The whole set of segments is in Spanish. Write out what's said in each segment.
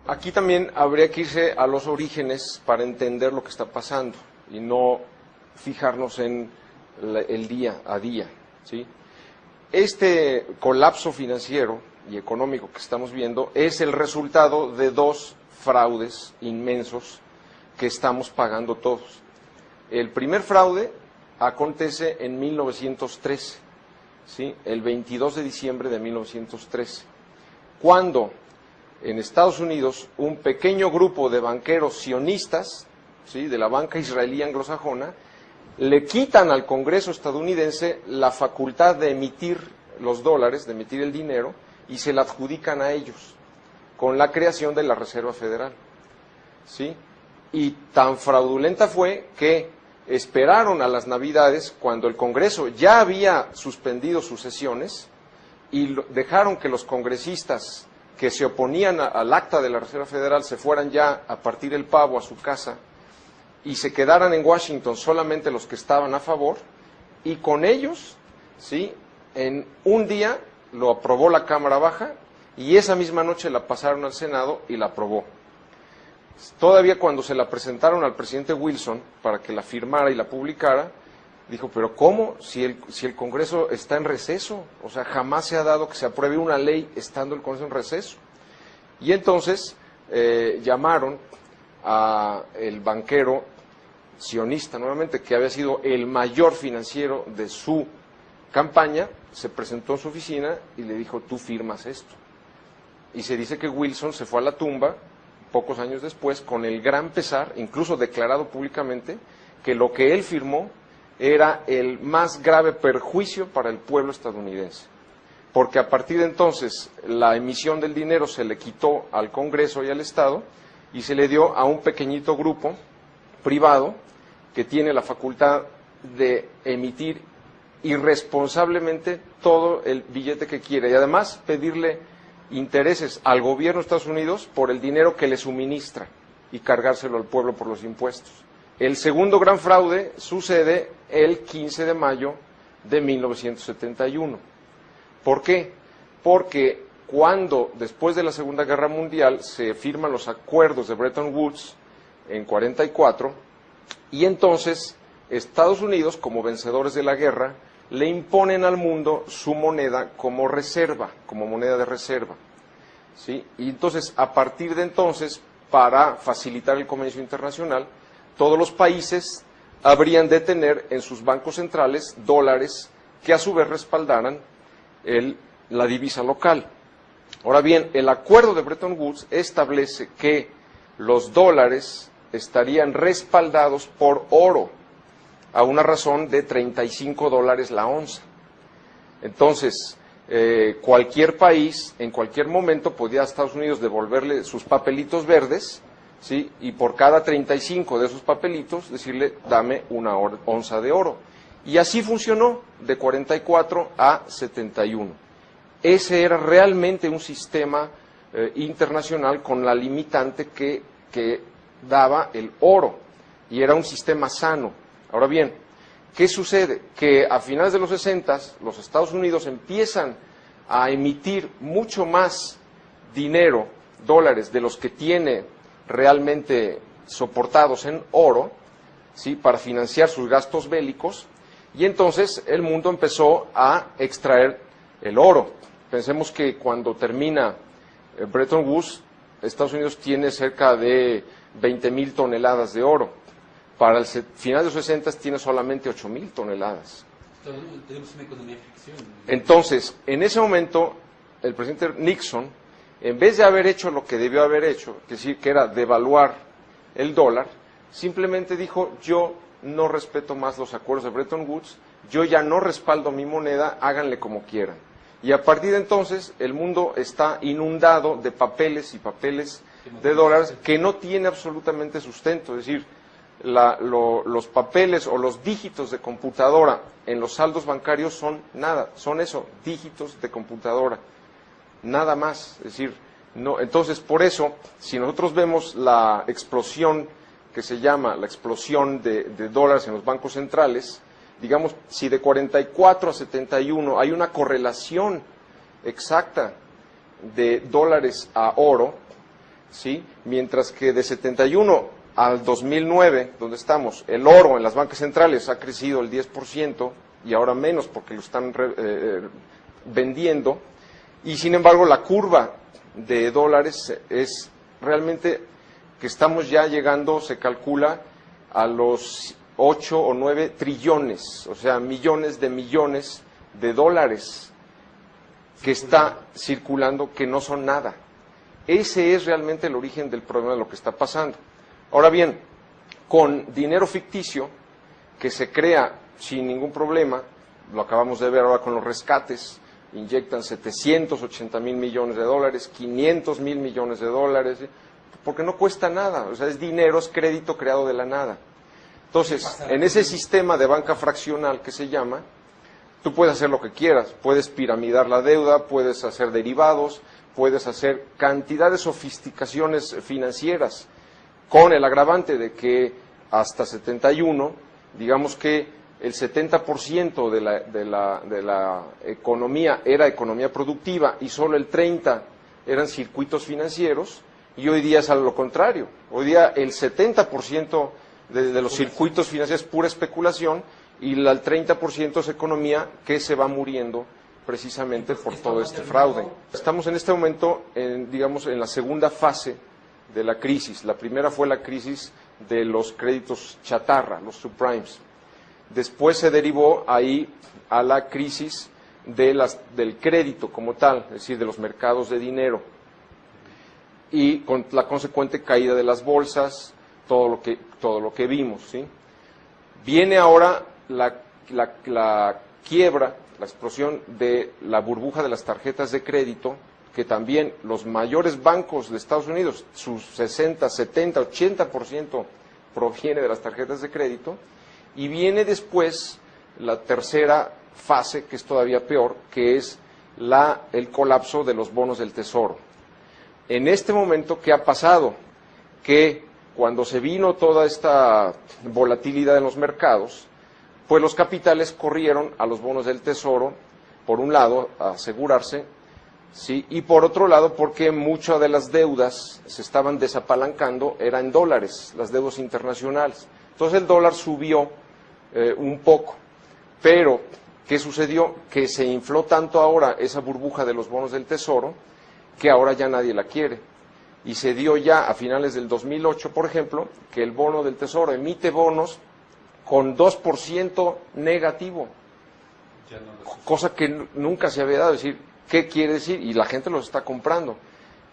aquí también habría que irse a los orígenes para entender lo que está pasando y no fijarnos en el día a día, ¿sí? Este colapso financiero y económico que estamos viendo es el resultado de dos fraudes inmensos que estamos pagando todos. El primer fraude acontece en 1913, ¿sí? El 22 de diciembre de 1913, cuando en Estados Unidos un pequeño grupo de banqueros sionistas, ¿sí?, de la banca israelí anglosajona, le quitan al Congreso estadounidense la facultad de emitir los dólares, de emitir el dinero, y se la adjudican a ellos, con la creación de la Reserva Federal, ¿sí? Y tan fraudulenta fue que esperaron a las Navidades, cuando el Congreso ya había suspendido sus sesiones, y dejaron que los congresistas que se oponían al acta de la Reserva Federal se fueran ya a partir el pavo a su casa, y se quedaran en Washington solamente los que estaban a favor, y con ellos, ¿sí?, en un día lo aprobó la Cámara Baja, y esa misma noche la pasaron al Senado y la aprobó. Todavía cuando se la presentaron al presidente Wilson para que la firmara y la publicara, dijo, pero ¿cómo? Si el Congreso está en receso, o sea, jamás se ha dado que se apruebe una ley estando el Congreso en receso. Y entonces llamaron a el banquero sionista, nuevamente, que había sido el mayor financiero de su campaña, se presentó en su oficina y le dijo, tú firmas esto. Y se dice que Wilson se fue a la tumba pocos años después con el gran pesar, incluso declarado públicamente, que lo que él firmó era el más grave perjuicio para el pueblo estadounidense, porque a partir de entonces la emisión del dinero se le quitó al Congreso y al Estado y se le dio a un pequeñito grupo privado que tiene la facultad de emitir irresponsablemente todo el billete que quiere y además pedirle intereses al gobierno de Estados Unidos por el dinero que le suministra y cargárselo al pueblo por los impuestos. El segundo gran fraude sucede el 15 de mayo de 1971. ¿Por qué? Porque cuando, después de la Segunda Guerra Mundial, se firman los acuerdos de Bretton Woods en 44, y entonces Estados Unidos, como vencedores de la guerra, le imponen al mundo su moneda como reserva, como moneda de reserva, ¿sí? Y entonces, a partir de entonces, para facilitar el comercio internacional, todos los países habrían de tener en sus bancos centrales dólares que a su vez respaldaran la divisa local. Ahora bien, el acuerdo de Bretton Woods establece que los dólares estarían respaldados por oro, a una razón de $35 la onza. Entonces, cualquier país, en cualquier momento, podía a Estados Unidos devolverle sus papelitos verdes, ¿sí?, y por cada 35 de esos papelitos decirle, dame una onza de oro. Y así funcionó de 44 a 71. Ese era realmente un sistema internacional con la limitante que daba el oro, y era un sistema sano. Ahora bien, ¿qué sucede? Que a finales de los 60 los Estados Unidos empiezan a emitir mucho más dinero, dólares, de los que tiene realmente soportados en oro, ¿sí?, para financiar sus gastos bélicos, y entonces el mundo empezó a extraer el oro. Pensemos que cuando termina Bretton Woods, Estados Unidos tiene cerca de 20,000 toneladas de oro. Para el final de los 60 tiene solamente 8,000 toneladas. Tenemos una economía ficción. Entonces, en ese momento, el presidente Nixon, en vez de haber hecho lo que debió haber hecho, es decir, que era devaluar el dólar, simplemente dijo, yo no respeto más los acuerdos de Bretton Woods, yo ya no respaldo mi moneda, háganle como quieran. Y a partir de entonces, el mundo está inundado de papeles y papeles de dólares que no tiene absolutamente sustento, es decir, los papeles o los dígitos de computadora en los saldos bancarios son nada, son eso, dígitos de computadora, nada más. Es decir, no, entonces por eso, si nosotros vemos la explosión que se llama la explosión de dólares en los bancos centrales, digamos, si de 44 a 71 hay una correlación exacta de dólares a oro, ¿sí? Mientras que de 71 al 2009, donde estamos, el oro en las bancas centrales ha crecido el 10% y ahora menos porque lo están vendiendo, y sin embargo la curva de dólares es realmente que estamos ya llegando, se calcula, a los 8 o 9 trillones, o sea, millones de dólares que está circulando, que no son nada. Ese es realmente el origen del problema de lo que está pasando. Ahora bien, con dinero ficticio que se crea sin ningún problema, lo acabamos de ver ahora con los rescates, inyectan 780,000 millones de dólares, 500,000 millones de dólares, porque no cuesta nada, o sea, es dinero, es crédito creado de la nada. Entonces, en ese sistema de banca fraccional que se llama, tú puedes hacer lo que quieras, puedes piramidar la deuda, puedes hacer derivados, puedes hacer cantidad de sofisticaciones financieras, con el agravante de que hasta 71, digamos que el 70% de la economía era economía productiva y solo el 30% eran circuitos financieros, y hoy día es a lo contrario. Hoy día el 70% de los circuitos financieros es pura especulación y el 30% es economía que se va muriendo precisamente por todo este fraude. Estamos en este momento, digamos, en la segunda fase de la crisis. La primera fue la crisis de los créditos chatarra, los subprimes. Después se derivó ahí a la crisis del crédito como tal, es decir, de los mercados de dinero, y con la consecuente caída de las bolsas, todo lo que vimos, ¿sí? Viene ahora la quiebra, la explosión de la burbuja de las tarjetas de crédito, que también los mayores bancos de Estados Unidos, sus 60, 70, 80% proviene de las tarjetas de crédito, y viene después la tercera fase, que es todavía peor, que es el colapso de los bonos del Tesoro. En este momento, ¿qué ha pasado? Que cuando se vino toda esta volatilidad en los mercados, pues los capitales corrieron a los bonos del Tesoro, por un lado, a asegurarse, ¿sí? Y por otro lado, porque muchas de las deudas se estaban desapalancando, eran en dólares, las deudas internacionales. Entonces el dólar subió un poco, pero ¿qué sucedió? Que se infló tanto ahora esa burbuja de los bonos del Tesoro, que ahora ya nadie la quiere. Y se dio ya a finales del 2008, por ejemplo, que el bono del Tesoro emite bonos con 2% negativo, cosa que nunca se había dado. Es decir, ¿qué quiere decir? Y la gente los está comprando.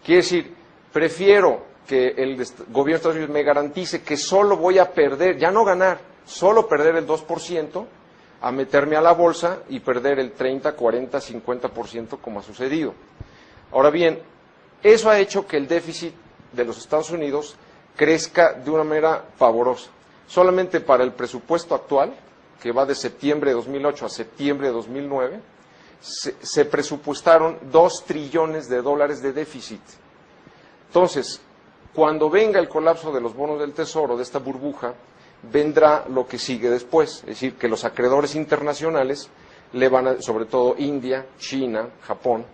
Quiere decir, prefiero que el gobierno de Estados Unidos me garantice que solo voy a perder, ya no ganar, solo perder el 2%, a meterme a la bolsa y perder el 30, 40, 50% como ha sucedido. Ahora bien, eso ha hecho que el déficit de los Estados Unidos crezca de una manera pavorosa. Solamente para el presupuesto actual, que va de septiembre de 2008 a septiembre de 2009, se presupuestaron 2 trillones de dólares de déficit. Entonces, cuando venga el colapso de los bonos del Tesoro, de esta burbuja, vendrá lo que sigue después. Es decir, que los acreedores internacionales le van a, sobre todo India, China, Japón,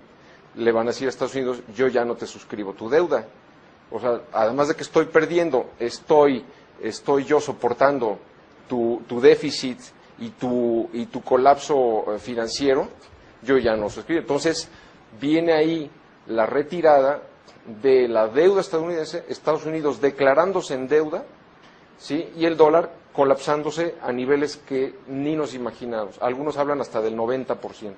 le van a decir a Estados Unidos, yo ya no te suscribo tu deuda. O sea, además de que estoy perdiendo, estoy yo soportando tu déficit y tu colapso financiero, yo ya no suscribo. Entonces, viene ahí la retirada de la deuda estadounidense, Estados Unidos declarándose en deuda, ¿sí? Y el dólar colapsándose a niveles que ni nos imaginamos. Algunos hablan hasta del 90%.